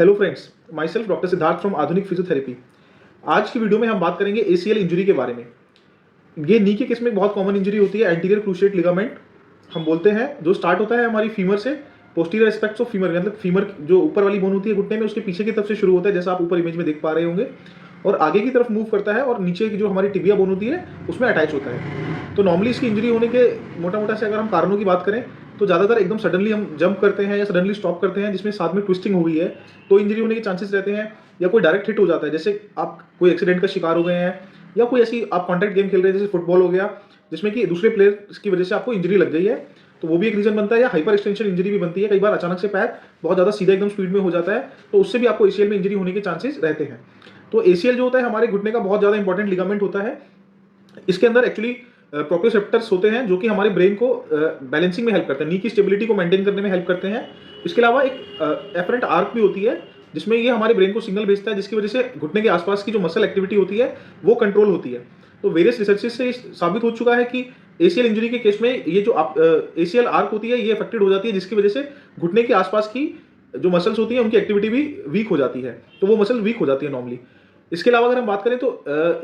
Hello friends, my self doctor Siddharth from आधुनिक physiotherapy. आज की वीडियो में हम बात करेंगे एसीएल इंजरी के बारे में। ये नी के केस में एक बहुत कॉमन इंजरी होती है, एंटीरियर क्रूशिएट लिगामेंट हम बोलते हैं, जो स्टार्ट होता है हमारी फीमर से, पोस्टीरियर एस्पेक्ट्स ऑफ फीमर, मतलब फीमर जो ऊपर वाली बोन होती है घुटने में, उसके पीछे की तरफ से शुरू होता है, जैसा आप ऊपर इमेज में देख पा रहे होंगे, और आगे की तरफ मूव करता है और नीचे की जो हमारी टिबिया बोन होती है उसमें अटैच होता है। तो नॉर्मली इसकी इंजरी होने के मोटा मोटा से अगर हम कारणों की बात करें तो ज़्यादातर एकदम सडनली हम जंप करते हैं या सडनली स्टॉप करते हैं जिसमें साथ में ट्विस्टिंग हो गई है, तो इंजरी होने के चांसेस रहते हैं। या कोई डायरेक्ट हिट हो जाता है, जैसे आप कोई एक्सीडेंट का शिकार हो गए हैं, या कोई ऐसी आप कॉन्टैक्ट गेम खेल रहे हैं जैसे फुटबॉल हो गया, जिसमें कि दूसरे प्लेयर की वजह से आपको इंजरी लग गई है, तो वो भी एक रीजन बनता है। या हाइपर एक्सटेंशन इंजरी भी बनती है, कई बार अचानक से पैर बहुत ज़्यादा सीधा एकदम स्पीड में हो जाता है, तो उससे भी आपको एसीएल में इंजरी होने के चांसेस रहते हैं। तो एसीएल जो होता है हमारे घुटने का बहुत ज़्यादा इंपॉर्टेंट लिगामेंट होता है। इसके अंदर एक्चुअली प्रोप्रियोसेप्टर्स होते हैं जो कि हमारे ब्रेन को बैलेंसिंग में हेल्प करते हैं, नी की स्टेबिलिटी को मेंटेन करने में हेल्प करते हैं। इसके अलावा एक एफरेंट आर्क भी होती है जिसमें ये हमारे ब्रेन को सिग्नल भेजता है, जिसकी वजह से घुटने के आसपास की जो मसल एक्टिविटी होती है वो कंट्रोल होती है। तो वेरियस रिसर्चेस से साबित हो चुका है कि एसीएल इंजरी के केस में ये जो एसीएल आर्क होती है ये अफेक्टेड हो जाती है, जिसकी वजह से घुटने के आसपास की जो मसल्स होती हैं उनकी एक्टिविटी भी वीक हो जाती है, तो वो मसल वीक हो जाती है नॉर्मली। इसके अलावा अगर हम बात करें तो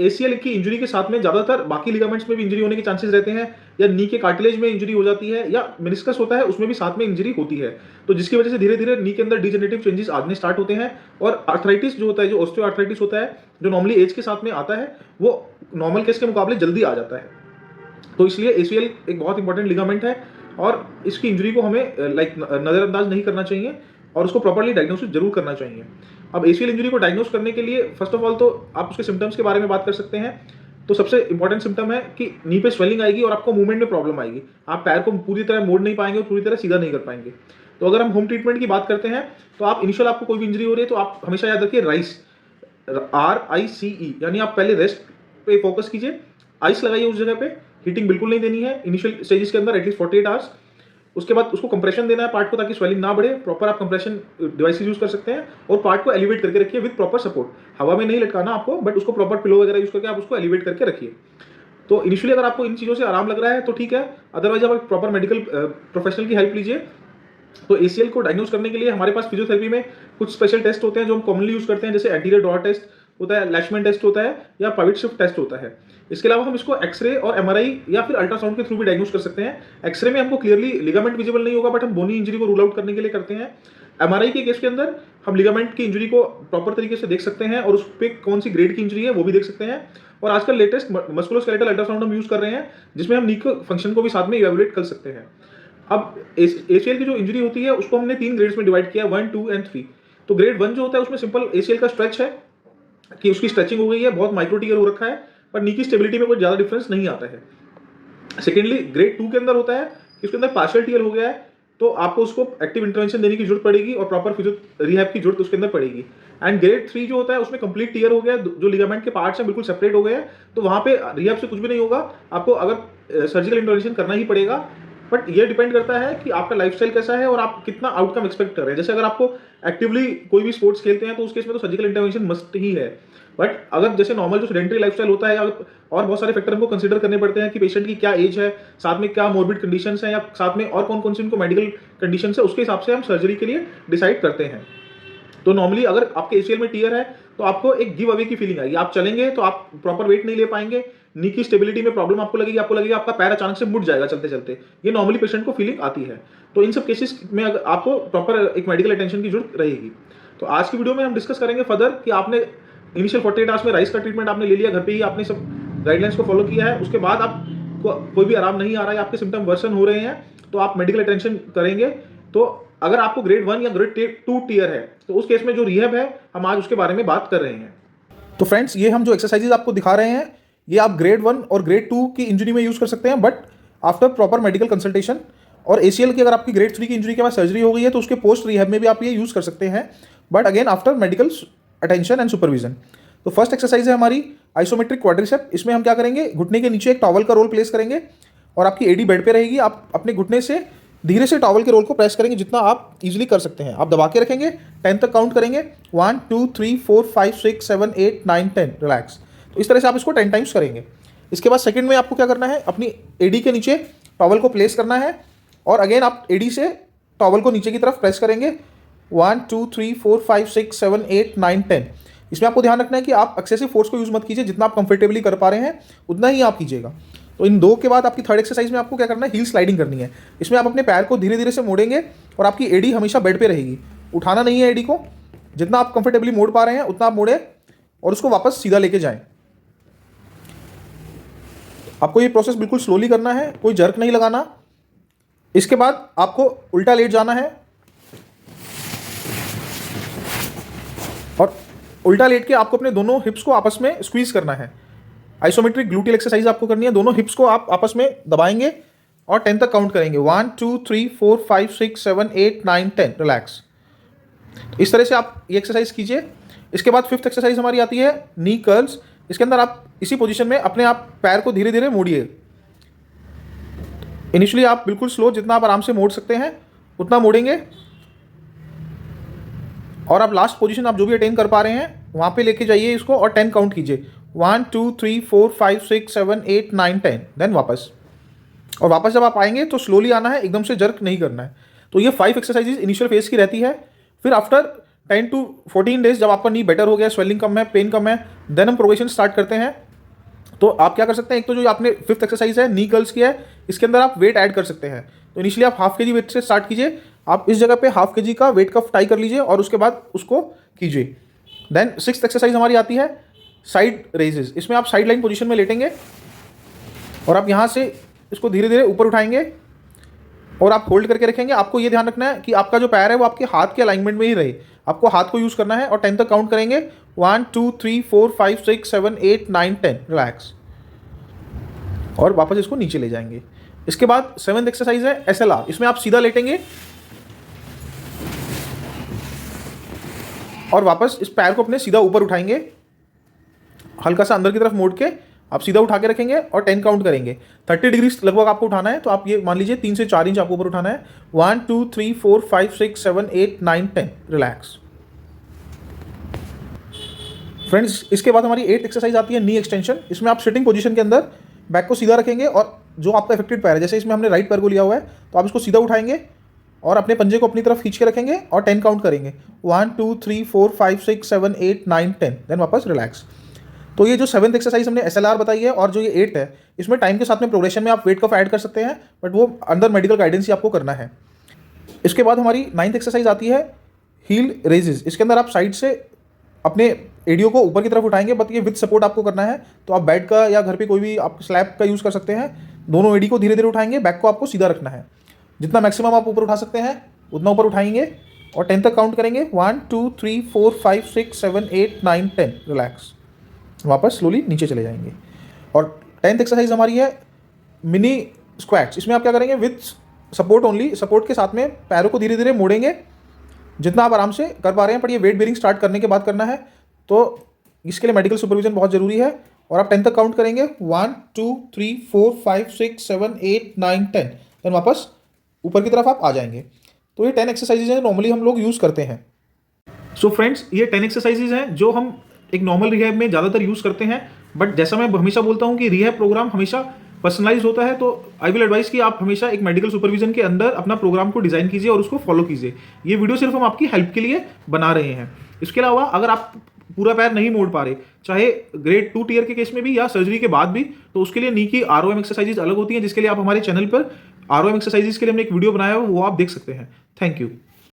एसीएल की इंजरी के साथ में ज़्यादातर बाकी लिगामेंट्स में भी इंजरी होने के चांसेस रहते हैं, या नी के कार्टिलेज में इंजरी हो जाती है, या मेनिस्कस होता है उसमें भी साथ में इंजरी होती है। तो जिसकी वजह से धीरे धीरे नी के अंदर डिजेनरेटिव चेंजेस आने स्टार्ट होते हैं, और आर्थराइटिस जो होता है, जो ऑस्टियोआर्थराइटिस होता है, जो नॉर्मली एज के साथ में आता है, वो नॉर्मल केस के मुकाबले जल्दी आ जाता है। तो इसलिए एसीएल एक बहुत इंपॉर्टेंट लिगामेंट है, और इसकी इंजरी को हमें नज़रअंदाज नहीं करना चाहिए, और उसको प्रॉपर्ली डायग्नोसिस जरूर करना चाहिए। अब एसीएल इंजरी को डायग्नोस करने के लिए फर्स्ट ऑफ ऑल तो आप उसके सिम्टम्स के बारे में बात कर सकते हैं। तो सबसे इंपॉर्टेंट सिम्टम है कि नी पे स्वेलिंग आएगी और आपको मूवमेंट में प्रॉब्लम आएगी, आप पैर को पूरी तरह मोड़ नहीं पाएंगे और पूरी तरह सीधा नहीं कर पाएंगे। तो अगर हम होम ट्रीटमेंट की बात करते हैं तो आप इनिशियल आपको कोई भी इंजरी हो रही है तो आप हमेशा याद रखिए राइस, RICE, यानी आप पहले रेस्ट पे फोकस कीजिए, आइस लगाइए उस जगह पे, हीटिंग बिल्कुल नहीं देनी है इनिशियल स्टेजेस के अंदर, एटलीस्ट 48 आवर्स। उसके बाद उसको कंप्रेशन देना है पार्ट को, ताकि स्वेलिंग ना बढ़े। प्रॉपर आप कंप्रेशन डिवाइसेस यूज कर सकते हैं, और पार्ट को एलिवेट करके रखिए विद प्रॉपर सपोर्ट। हवा में नहीं लटकाना आपको, बट उसको प्रॉपर पिलो वगैरह यूज करके आप उसको एलिवेट करके रखिए। तो इनिशियली अगर आपको इन चीज़ों से आराम लग रहा है तो ठीक है, अदरवाइज आप प्रॉपर मेडिकल प्रोफेशनल की हेल्प लीजिए। तो एसीएल को डायग्नोस करने के लिए हमारे पास फिजियोथेरेपी में कुछ स्पेशल टेस्ट होते हैं जो हम कॉमनली यूज करते हैं, जैसे एंटीरियर ड्रॉ टेस्ट होता है, लैशमैन टेस्ट होता है, या पाविट शिफ्ट टेस्ट होता है। इसके अलावा हम इसको एक्सरे और एमआरआई या फिर अल्ट्रासाउंड के थ्रू भी डायग्नोस कर सकते हैं। एक्सरे में हमको क्लियरली लिगामेंट विजिबल नहीं होगा, बट हम बोनी इंजरी को रूल आउट करने के लिए करते हैं। एमआरआई के केस के अंदर हम लिगामेंट की इंजरी को प्रॉपर तरीके से देख सकते हैं, और उस पर कौन सी ग्रेड की इंजरी है वो भी देख सकते हैं। और आजकल लेटेस्ट मस्कुलोस्केलेटल अल्ट्रासाउंड हम यूज कर रहे हैं, जिसमें हम नी के फंक्शन को भी साथ में इवैल्यूएट कर सकते हैं। अब एसीएल की जो इंजरी होती है उसको हमने 3 ग्रेड्स में डिवाइड किया, 1, 2 एंड 3। तो ग्रेड 1 जो होता है उसमें सिंपल एसीएल का स्ट्रेच है कि उसकी स्ट्रेचिंग हो गई है, बहुत माइक्रो टियर हो रखा है, पर नी की स्टेबिलिटी में कोई ज़्यादा डिफरेंस नहीं आता है। सेकेंडली ग्रेड 2 के अंदर होता है कि उसके अंदर पार्शियल टियर हो गया है, तो आपको उसको एक्टिव इंटरवेंशन देने की जरूरत पड़ेगी और प्रॉपर फिजियो रिहैब की जरूरत उसके अंदर पड़ेगी। एंड ग्रेड 3 जो होता है उसमें कंप्लीट टियर हो गया, जो लिगामेंट के पार्ट्स हैं बिल्कुल सेपरेट हो गए हैं, तो वहाँ पे रिहैब से कुछ भी नहीं होगा, आपको अगर सर्जिकल इंटरवेंशन करना ही पड़ेगा। बट ये डिपेंड करता है कि आपका लाइफस्टाइल कैसा है और आप कितना आउटकम एक्सपेक्ट कर रहे हैं। जैसे अगर आपको एक्टिवली कोई भी स्पोर्ट्स खेलते हैं तो उस केस में तो सर्जिकल इंटरवेंशन मस्ट ही है। बट अगर जैसे नॉर्मल जो सेडेंटरी लाइफस्टाइल होता है, और बहुत सारे फैक्टर हमको कंसीडर करने पड़ते हैं कि पेशेंट की क्या एज है, साथ में क्या मोर्बिड कंडीशंस हैं, या साथ में और कौन कौन सी उनको मेडिकल कंडीशंस है, उसके हिसाब से हम सर्जरी के लिए डिसाइड करते हैं। तो नॉर्मली अगर आपके एसीएल में टियर है तो आपको एक गिव अवे की फीलिंग आएगी, आप चलेंगे तो आप प्रॉपर वेट नहीं ले पाएंगे, नी की स्टेबिलिटी में प्रॉब्लम आपको लगेगी आपका पैर अचानक से मुड़ जाएगा चलते चलते, ये नॉर्मली पेशेंट को फीलिंग आती है। तो इन सब केसेस में अगर आपको प्रॉपर एक मेडिकल अटेंशन की जरूरत रहेगी। तो आज की वीडियो में हम डिस्कस करेंगे फर्दर कि आपने इनिशियल 48 आवर्स में राइस का ट्रीटमेंट आपने ले लिया, घर पे ही आपने सब गाइडलाइंस को फॉलो किया है, उसके बाद आपको कोई भी आराम नहीं आ रहा है, आपके सिम्टम वर्सन हो रहे हैं, तो आप मेडिकल अटेंशन करेंगे। तो अगर आपको ग्रेड 1 या ग्रेड 2 टियर है तो उस केस में जो रिहैब है हम आज उसके बारे में बात कर रहे हैं। तो फ्रेंड्स, ये हम जो एक्सरसाइजेज आपको दिखा रहे हैं ये आप ग्रेड 1 और ग्रेड 2 की इंजरी में यूज कर सकते हैं, but after proper medical consultation. और एसीएल की अगर आपकी ग्रेड 3 की इंजरी के बाद सर्जरी हो गई है तो उसके पोस्ट रिहैब में भी आप ये यूज कर सकते हैं, but again after medical attention and supervision. तो फर्स्ट एक्सरसाइज है हमारी आइसोमेट्रिक क्वाड्रिसेप। इसमें हम क्या करेंगे, घुटने के नीचे एक टॉवल का रोल प्लेस करेंगे और आपकी एडी बेड पे रहेगी। आप अपने घुटने से धीरे से टॉवल के रोल को प्रेस करेंगे जितना आप इजीली कर सकते हैं। आप दबा के रखेंगे, 10 तक काउंट करेंगे, 1 2 3 4 5 6 7 8 9 10, रिलैक्स। तो इस तरह से आप इसको 10 टाइम्स करेंगे। इसके बाद सेकंड में आपको क्या करना है, अपनी एडी के नीचे टॉवल को प्लेस करना है, और अगेन आप एडी से टॉवल को नीचे की तरफ प्रेस करेंगे 1 2 3 4 5 6 7 8 9 10। इसमें आपको ध्यान रखना है कि आप एक्सेसिव फोर्स को यूज़ मत कीजिए, जितना आप कंफर्टेबली कर पा रहे हैं उतना ही आप कीजिएगा। तो इन 2 के बाद आपकी थर्ड एक्सरसाइज में आपको क्या करना है, हील स्लाइडिंग करनी है। इसमें आप अपने पैर को धीरे धीरे से मोड़ेंगे और आपकी एडी हमेशा बेड पे रहेगी, उठाना नहीं है एडी को। जितना आप कंफर्टेबली मोड़ पा रहे हैं उतना आप मोड़े और उसको वापस सीधा लेके जाएं। आपको ये प्रोसेस बिल्कुल स्लोली करना है, कोई जर्क नहीं लगाना। इसके बाद आपको उल्टा लेट जाना है और उल्टा लेट के आपको अपने दोनों हिप्स को आपस में स्क्वीज करना है। आइसोमेट्रिक ग्लूटियल एक्सरसाइज आपको करनी है। दोनों हिप्स को आप आपस में दबाएंगे और 10 तक काउंट करेंगे। 1 2 3 4 5 6 7 8 9 10। रिलैक्स। इस तरह से आप ये एक्सरसाइज कीजिए। इसके बाद फिफ्थ एक्सरसाइज हमारी आती है नी कर्ल्स। इसके अंदर आप इसी पोजीशन में अपने आप पैर को धीरे धीरे मोड़िए। इनिशियली आप बिल्कुल स्लो, जितना आप आराम से मोड़ सकते हैं उतना मोड़ेंगे और आप लास्ट पोजीशन आप जो भी अटेन कर पा रहे हैं वहाँ पे लेके जाइए इसको और 10 काउंट कीजिए। 1 2 3 4 5 6 7 8 9 10। देन वापस, और वापस जब आप आएंगे तो स्लोली आना है, एकदम से जर्क नहीं करना है। तो ये 5 एक्सरसाइजेज इनिशियल फेज की रहती है। फिर आफ्टर 10 to 14 डेज जब आपका नी बेटर हो गया, स्वेलिंग कम है, पेन कम है, देन हम प्रोग्रेशन स्टार्ट करते हैं। तो आप क्या कर सकते हैं, एक तो जो आपने फिफ्थ एक्सरसाइज है नी कर्ल्स की है, इसके अंदर आप वेट ऐड कर सकते हैं। तो इनिशियली आप हाफ kg वेट से स्टार्ट कीजिए। आप इस जगह पे हाफ kg का वेट कफ टाई कर लीजिए और उसके बाद उसको कीजिए। देन सिक्स्थ एक्सरसाइज हमारी आती है साइड रेजेस। इसमें आप साइड लाइन पोजीशन में लेटेंगे और आप यहाँ से इसको धीरे धीरे ऊपर उठाएंगे और आप होल्ड करके रखेंगे। आपको ये ध्यान रखना है कि आपका जो पैर है वो आपके हाथ के अलाइनमेंट में ही रहे। आपको हाथ को यूज़ करना है और 10 तक काउंट करेंगे। 1 2 3 4 5 6 7 8 9 10। रिलैक्स और वापस इसको नीचे ले जाएंगे। इसके बाद सेवंथ एक्सरसाइज है SLR। इसमें आप सीधा लेटेंगे और वापस इस पैर को अपने सीधा ऊपर उठाएंगे, हल्का सा अंदर की तरफ मोड़ के आप सीधा उठा के रखेंगे और 10 काउंट करेंगे। 30 डिग्री लगभग आपको उठाना है। तो आप ये मान लीजिए 3 से 4 इंच आपको ऊपर उठाना है। 1 2 3 4 5 6 7 8 9 10। रिलैक्स। फ्रेंड्स, इसके बाद हमारी 8th एक्सरसाइज आती है नी एक्सटेंशन। इसमें आप सिटिंग पोजीशन के अंदर बैक को सीधा रखेंगे और जो आपका इफेक्टेड पैर है, जैसे इसमें हमने राइट पैर को लिया हुआ है, तो आप इसको सीधा उठाएंगे और अपने पंजे को अपनी तरफ खींच के रखेंगे और 10 काउंट करेंगे। 1 2 3 4 5 6 7 8 9 10। देन वापस रिलैक्स। तो ये जो 7th एक्सरसाइज हमने SLR बताई है और जो ये 8th है, इसमें टाइम के साथ में प्रोग्रेशन में आप वेट कफ ऐड कर सकते हैं, बट वो अंदर मेडिकल गाइडेंस ही आपको करना है। इसके बाद हमारी 9th एक्सरसाइज आती है हील रेजेस। इसके अंदर आप साइड से अपने एडियो को ऊपर की तरफ उठाएंगे, बट ये विद सपोर्ट आपको करना है। तो आप बेड का या घर पे कोई भी आप स्लैब का यूज़ कर सकते हैं। दोनों एडी को धीरे धीरे उठाएंगे, बैक को आपको सीधा रखना है। जितना मैक्सिमम आप ऊपर उठा सकते हैं उतना ऊपर उठाएंगे और 10 तक काउंट करेंगे। 1 2 3 4 5 6 7 8 9 10। रिलैक्स। वापस स्लोली नीचे चले जाएंगे। और 10th एक्सरसाइज हमारी है मिनी स्क्वैट्स। इसमें आप क्या करेंगे, विथ सपोर्ट ओनली, सपोर्ट के साथ में पैरों को धीरे धीरे मोड़ेंगे जितना आप आराम से कर पा रहे हैं, पर ये वेट बेयरिंग स्टार्ट करने के बाद करना है। तो इसके लिए मेडिकल सुपरविजन बहुत ज़रूरी है। और आप 10 तक काउंट करेंगे। 1 2 3 4 5 6 7 8 9 10। देन वापस ऊपर की तरफ आप आ जाएंगे। तो ये 10 एक्सरसाइजेज हैं नॉर्मली हम लोग यूज़ करते हैं। सो फ्रेंड्स, ये 10 एक्सरसाइजेज हैं जो हम एक नॉर्मल रिहैब में ज़्यादातर यूज़ करते हैं। बट जैसा मैं हमेशा बोलता हूँ कि रिहैब प्रोग्राम हमेशा पर्सनलाइज होता है, तो आई विल एडवाइस कि आप हमेशा एक मेडिकल सुपरविजन के अंदर अपना प्रोग्राम को डिज़ाइन कीजिए और उसको फॉलो कीजिए। ये वीडियो सिर्फ हम आपकी हेल्प के लिए बना रहे हैं। इसके अलावा अगर आप पूरा पैर नहीं मोड़ पा रहे, चाहे ग्रेड 2 टियर के केस में भी या सर्जरी के बाद भी, तो उसके लिए नी की ROM एक्सरसाइजेज अलग होती हैं, जिसके लिए आप हमारे चैनल पर ROM एक्सरसाइजेज के लिए हमने एक वीडियो बनाया है, वो आप देख सकते हैं। Thank you.